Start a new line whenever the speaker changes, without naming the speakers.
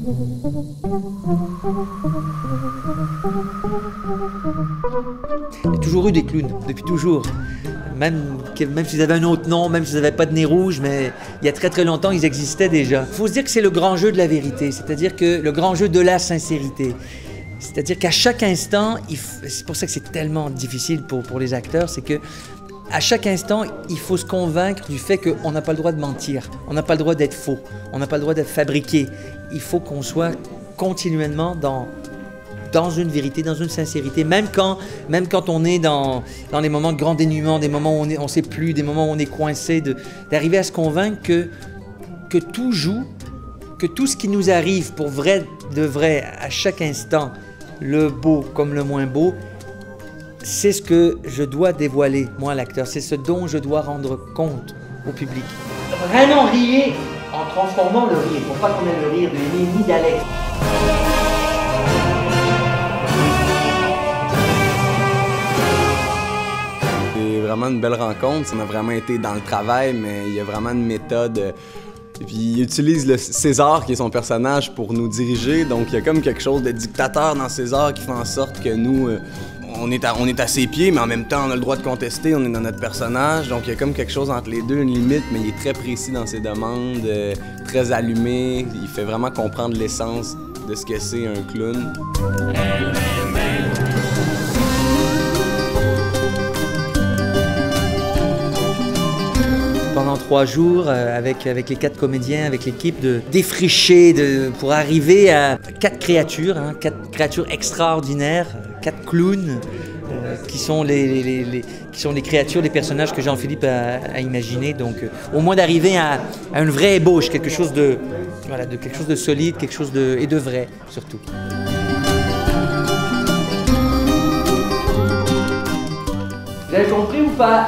Il y a toujours eu des clowns, depuis toujours. Même s'ils avaient un autre nom, même s'ils n'avaient pas de nez rouge, mais il y a très très longtemps, ils existaient déjà. Il faut se dire que c'est le grand jeu de la vérité, c'est-à-dire que le grand jeu de la sincérité. C'est-à-dire qu'à chaque instant, c'est pour ça que c'est tellement difficile pour les acteurs, c'est que à chaque instant, il faut se convaincre du fait qu'on n'a pas le droit de mentir, on n'a pas le droit d'être faux, on n'a pas le droit d'être fabriqué. Il faut qu'on soit continuellement dans une vérité, dans une sincérité, même quand on est dans les moments de grand dénuement, des moments où on ne sait plus, des moments où on est coincé, d'arriver à se convaincre que tout joue, que tout ce qui nous arrive pour vrai de vrai, à chaque instant, le beau comme le moins beau, c'est ce que je dois dévoiler, moi, l'acteur. C'est ce dont je dois rendre compte au public. Vraiment riez en transformant le rire. Pour pas qu'on ait le rire de Émile ni d'Alex.
C'est vraiment une belle rencontre. Ça m'a vraiment été dans le travail, mais il y a vraiment une méthode. Et puis il utilise le César, qui est son personnage, pour nous diriger. Donc il y a comme quelque chose de dictateur dans César qui fait en sorte que nous, on est à ses pieds, mais en même temps on a le droit de contester, on est dans notre personnage. Donc il y a comme quelque chose entre les deux, une limite, mais il est très précis dans ses demandes, très allumé. Il fait vraiment comprendre l'essence de ce que c'est un clown.
Pendant 3 jours, avec les 4 comédiens, avec l'équipe, de défricher pour arriver à 4 créatures, 4 créatures extraordinaires, 4 clowns, qui sont les créatures, les personnages que Jean-Philippe a imaginés. Donc, au moins d'arriver à une vraie ébauche, quelque chose de solide, quelque chose et de vrai, surtout. Vous avez compris ou pas?